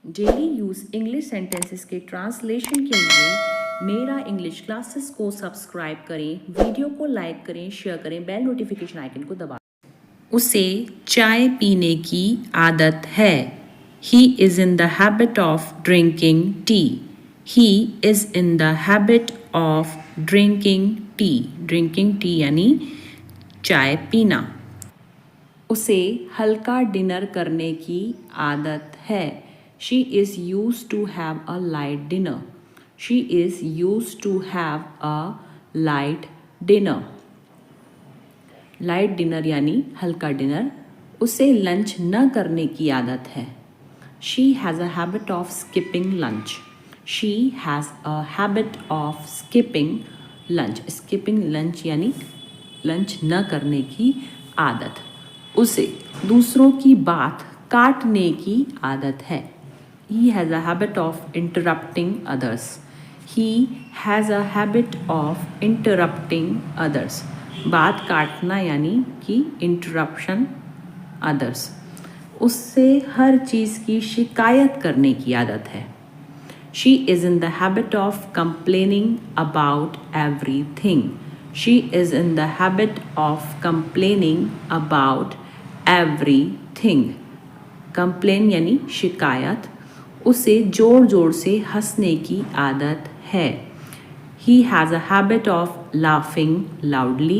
Daily use English sentences के translation के लिए मेरा इंग्लिश क्लासेस को सब्सक्राइब करें, वीडियो को लाइक करें, शेयर करें, बेल नोटिफिकेशन आइकन को दबाएं। उसे चाय पीने की आदत है। He is in the habit of drinking tea. He is in the habit of drinking tea. Drinking tea यानी चाय पीना। उसे हल्का डिनर करने की आदत है। She is used to have a light dinner. She is used to have a light dinner. Light dinner यानी हल्का डिनर। उसे लंच न करने की आदत है। She has a habit of skipping lunch. She has a habit of skipping lunch. Skipping lunch यानी lunch न करने की आदत। उसे दूसरों की बात काटने की आदत है। He has a habit of interrupting others. He has a habit of interrupting others. बात काटना यानी कि interruption others. उससे हर चीज़ की शिकायत करने की आदत है। She is in the habit of complaining about everything. She is in the habit of complaining about everything. Complain यानी शिकायत। उसे जोर जोर से हंसने की आदत है। He has a habit of laughing loudly.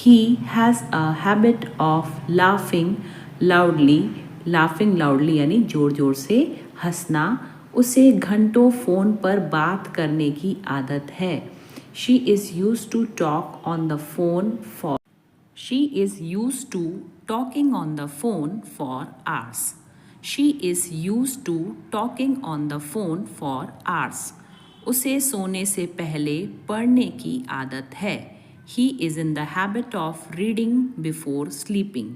He has a habit of laughing loudly. Laughing loudly यानी जोर जोर से हंसना। उसे घंटों फ़ोन पर बात करने की आदत है। She is used to talk on the phone for. She is used to talking on the phone for hours. She is used to talking on the phone for hours. उसे सोने से पहले पढ़ने की आदत है। He is in the habit of reading before sleeping.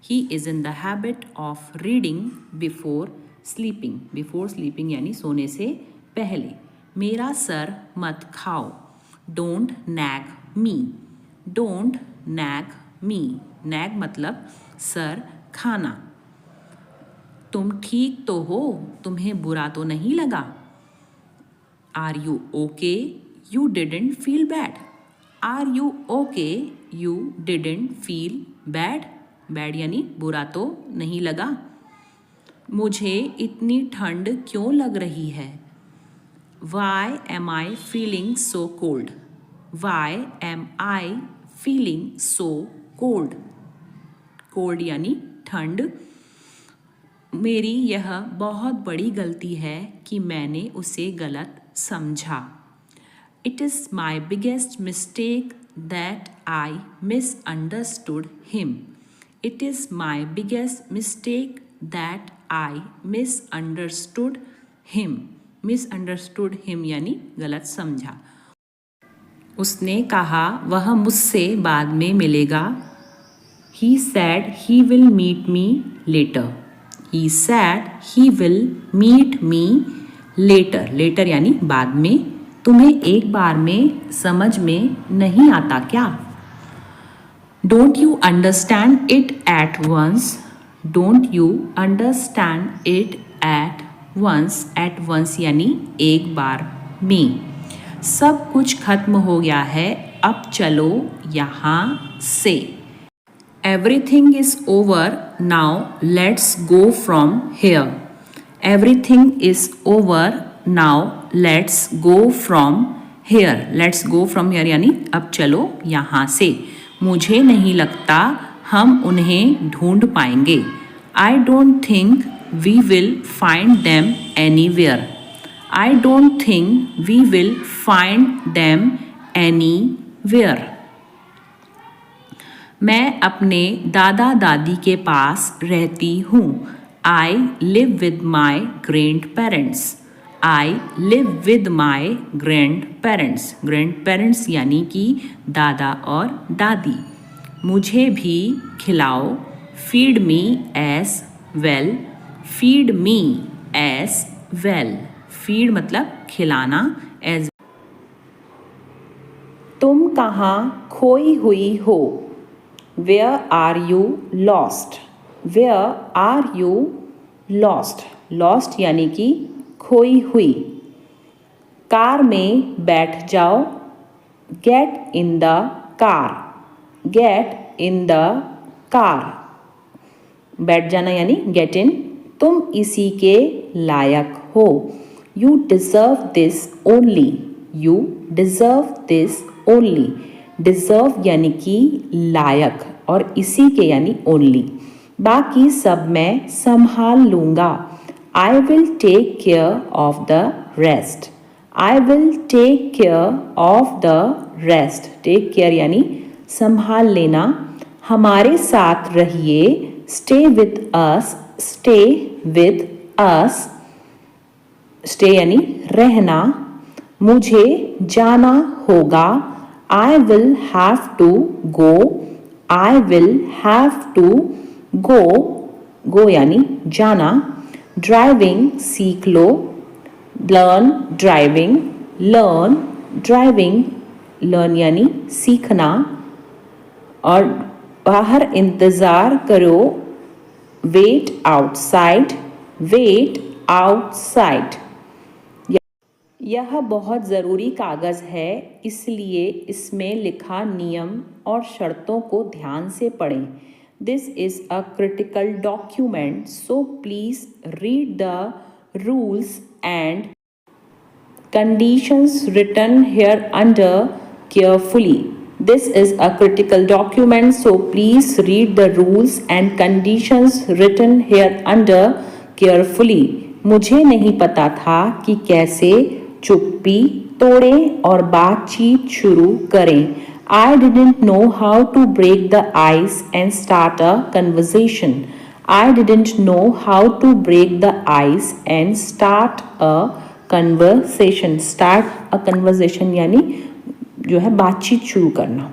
He is in the habit of reading before sleeping. Before sleeping यानी सोने से पहले। मेरा सर मत खाओ। Don't nag me. Don't nag me. Nag मतलब सर खाना। तुम ठीक तो हो? तुम्हें बुरा तो नहीं लगा? Are you okay? You didn't feel bad. Are you okay? You didn't feel bad. Bad यानी बुरा तो नहीं लगा? मुझे इतनी ठंड क्यों लग रही है? Why am I feeling so cold? Why am I feeling so cold? Cold यानी ठंड। मेरी यह बहुत बड़ी गलती है कि मैंने उसे गलत समझा। It is my biggest mistake that I misunderstood him. It is my biggest mistake that I misunderstood him. Misunderstood him यानी गलत समझा। उसने कहा वह मुझसे बाद में मिलेगा। He said he will meet me later. He said he will meet me later. Later यानी बाद में। तुम्हें एक बार में समझ में नहीं आता क्या? Don't you understand it at once? Don't you understand it at once? At once यानी एक बार में। सब कुछ खत्म हो गया है, अब चलो यहाँ से। Everything is over, now let's go from here. Everything is over, now let's go from here. Let's go from here यानी अब चलो यहाँ से। मुझे नहीं लगता हम उन्हें ढूंढ पाएंगे। I don't think we will find them anywhere. I don't think we will find them anywhere. मैं अपने दादा दादी के पास रहती हूँ। I live with my grandparents. I live with my grandparents. Grandparents यानी कि दादा और दादी। मुझे भी खिलाओ। Feed me as well. Feed me as well. Feed मतलब खिलाना, as तुम कहाँ खोई हुई हो? Where are you lost? Where are you lost? Lost यानी कि खोई हुई। कार में बैठ जाओ, get in the car, get in the car, बैठ जाना यानी गेट इन। तुम इसी के लायक हो, you deserve this only, you deserve this only. Deserve यानी कि लायक और इसी के यानी ओनली। बाकी सब मैं संभाल लूँगा, I will take care of the rest, I will take care of the rest. Take care यानी संभाल लेना। हमारे साथ रहिए, stay with us, stay with us, stay यानी रहना। मुझे जाना होगा, I will have to go, I will have to go, go यानी जाना। ड्राइविंग सीख लो, learn driving, learn driving, learn यानी सीखना। और बाहर इंतज़ार करो, वेट आउटसाइड, वेट आउटसाइड। यह बहुत ज़रूरी कागज़ है, इसलिए इसमें लिखा नियम और शर्तों को ध्यान से पढ़ें। This is a critical document, so please read the rules and conditions written here under carefully. This is a critical document, so please read the rules and conditions written here under carefully. मुझे नहीं पता था कि कैसे चुप्पी तोड़ें और बातचीत शुरू करें। I didn't know how to break the ice and start a conversation. I didn't know how to break the ice and start a conversation. Start a conversation यानी जो है बातचीत शुरू करना।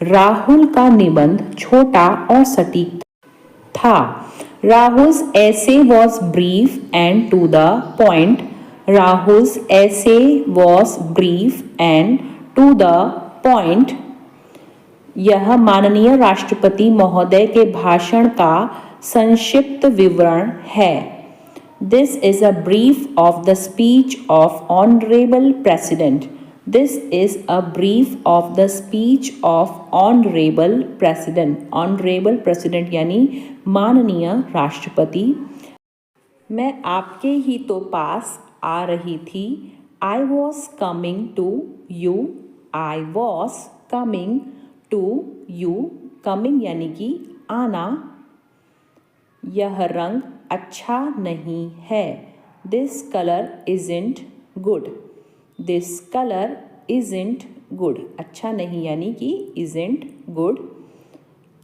राहुल का निबंध छोटा और सटीक था। Rahul's essay was brief and to the point. Rahul's essay was brief and to the point. यह माननीय राष्ट्रपति महोदय के भाषण का संक्षिप्त विवरण है। This is a brief of the speech of Honorable President. This is a brief of the speech of Honorable President. Honorable President यानी माननीय राष्ट्रपति। मैं आपके ही तो पास आ रही थी। I was coming to you. I was coming to you. Coming यानी कि आना। यह रंग अच्छा नहीं है। This color isn't good. This color isn't good. अच्छा नहीं यानी कि isn't good.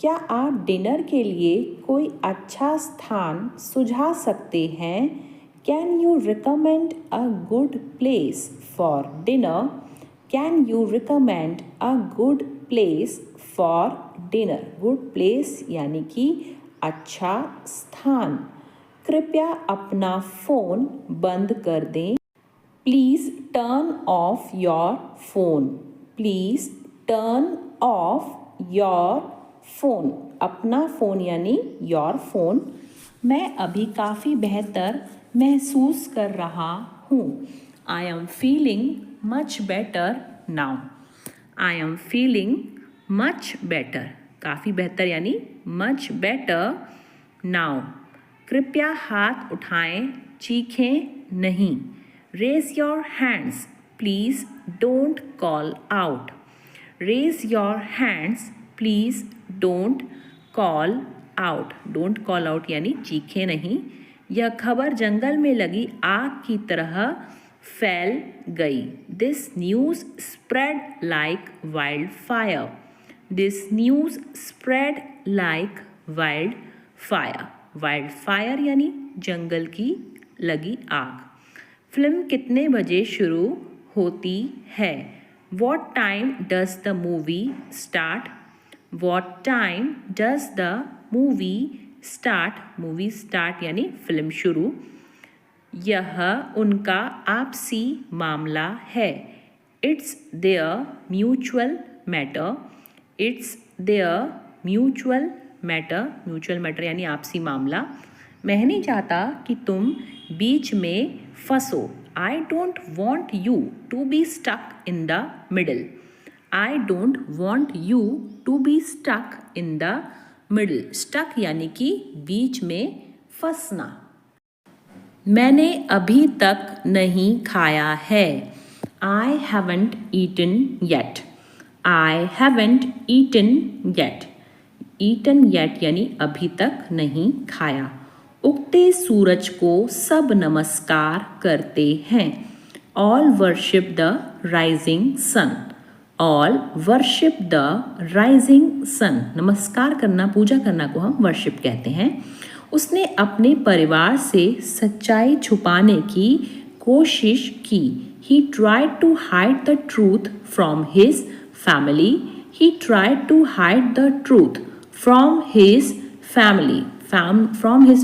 क्या आप डिनर के लिए कोई अच्छा स्थान सुझा सकते हैं? Can you recommend a good place for dinner? Can you recommend a good place for dinner? Good place यानी कि अच्छा स्थान। कृपया अपना फ़ोन बंद कर दें। Please turn off your phone. Please turn off your phone. अपना फ़ोन यानी योर फ़ोन। मैं अभी काफ़ी बेहतर महसूस कर रहा हूँ। I am feeling much better now. I am feeling much better. काफ़ी बेहतर यानी मच बेटर नाउ। कृपया हाथ उठाएं, चीखें नहीं। Raise your hands, please don't call out. Raise your hands, please don't call out. Don't call out यानी चीखें नहीं। यह खबर जंगल में लगी आग की तरह फैल गई। This news spread like wild fire. This news spread like wild fire. Wild fire यानी जंगल की लगी आग। फिल्म कितने बजे शुरू होती है? What time does the movie start? What time does the movie start? Movie start यानी फिल्म शुरू। यह उनका आपसी मामला है। It's their mutual matter. It's their mutual matter. Mutual matter यानी आपसी मामला। मैं नहीं चाहता कि तुम बीच में फंसो। I don't want you to be stuck in the middle. I don't want you to be stuck in the middle. Stuck यानी कि बीच में फंसना। मैंने अभी तक नहीं खाया है। I haven't eaten yet. I haven't eaten yet. Eaten yet यानी अभी तक नहीं खाया। उगते सूरज को सब नमस्कार करते हैं। All worship the rising sun. All worship the rising sun. नमस्कार करना, पूजा करना को हम worship कहते हैं। उसने अपने परिवार से सच्चाई छुपाने की कोशिश की। He tried to hide the truth from his family. He tried to hide the truth from his family. From his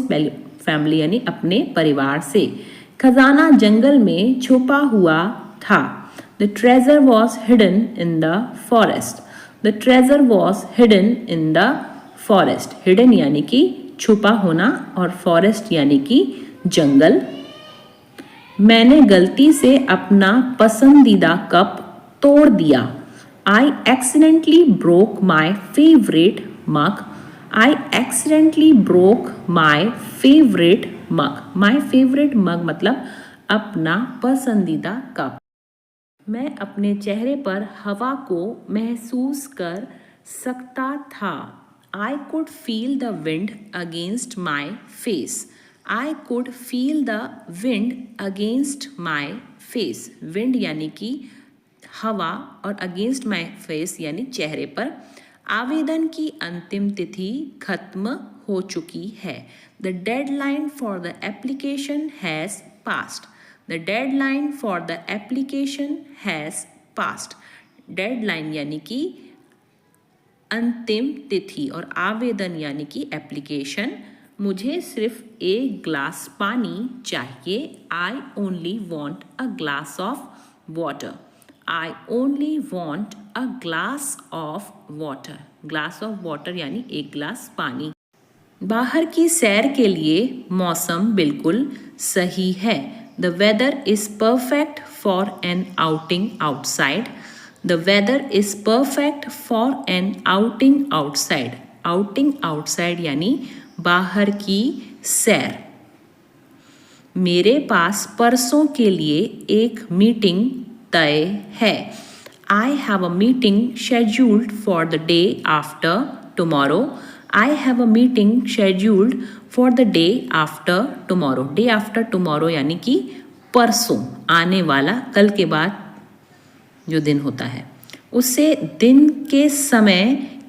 family यानी अपने परिवार से। खजाना जंगल में छुपा हुआ था। The treasure was hidden in the forest. The treasure was hidden in the forest. Hidden यानी कि छुपा होना और forest यानी कि जंगल। मैंने गलती से अपना पसंदीदा कप तोड़ दिया। I accidentally broke my favorite mug. I accidentally broke my favorite mug. My favorite mug मतलब अपना पसंदीदा कप। मैं अपने चेहरे पर हवा को महसूस कर सकता था। I could feel the wind against my face. I could feel the wind against my face. Wind यानी कि हवा और against my face यानी चेहरे पर। आवेदन की अंतिम तिथि खत्म हो चुकी है। The deadline for the application has passed. The deadline for the application has passed. Deadline यानी कि अंतिम तिथि और आवेदन यानी कि एप्लीकेशन। मुझे सिर्फ एक ग्लास पानी चाहिए। I only want a glass of water. I only want a glass of water. Glass of water यानी एक गिलास पानी। बाहर की सैर के लिए मौसम बिल्कुल सही है। The weather is perfect for an outing outside. The weather is perfect for an outing outside. Outing outside यानी बाहर की सैर। मेरे पास परसों के लिए एक मीटिंग तय है। I have a meeting scheduled for the day after tomorrow. I have a meeting scheduled for the day after tomorrow. Day after tomorrow यानी कि परसों, आने वाला, कल के बाद जो दिन होता है। उसे दिन के समय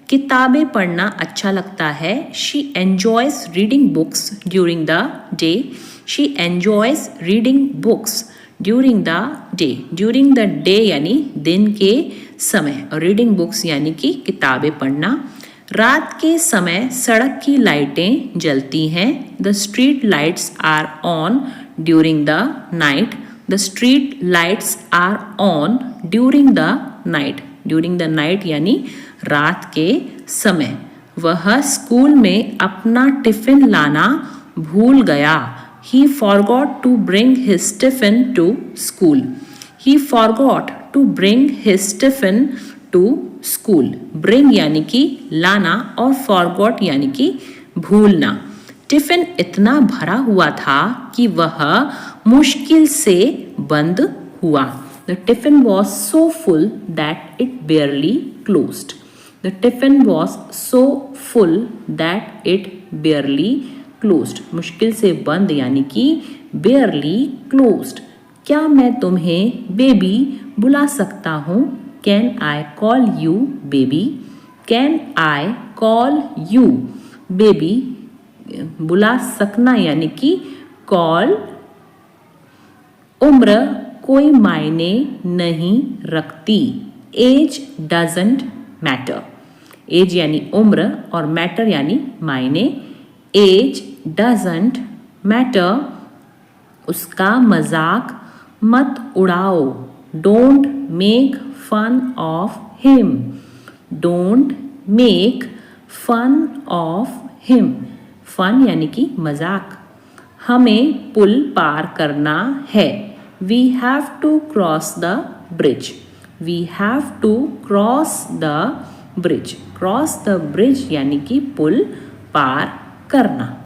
किताबें पढ़ना अच्छा लगता है। She enjoys reading books during the day. She enjoys reading books during the day. During the day यानी दिन के समय और reading books यानी कि किताबें पढ़ना। रात के समय सड़क की लाइटें जलती हैं। The street lights are on during the night. The street lights are on during the night. During the night यानी रात के समय। वह स्कूल में अपना टिफिन लाना भूल गया। He forgot to bring his tiffin to school. He forgot to bring his tiffin to school. Bring यानी कि लाना और forgot यानी कि भूलना। टिफिन इतना भरा हुआ था कि वह मुश्किल से बंद हुआ। The tiffin was so full that it barely closed. The tiffin was so full that it barely closed. मुश्किल से बंद यानी कि barely closed. क्या मैं तुम्हें बेबी बुला सकता हूँ? Can I call you baby? Can I call you baby? बुला सकना यानी कि call। उम्र कोई मायने नहीं रखती। Age doesn't matter. Age यानी उम्र और matter यानी मायने। Age doesn't matter. उसका मजाक मत उड़ाओ। Don't make fun of him. Don't make fun of him. Fun यानी कि मजाक। हमें पुल पार करना है। We have to cross the bridge. We have to cross the bridge. Cross the bridge यानी कि पुल पार करना।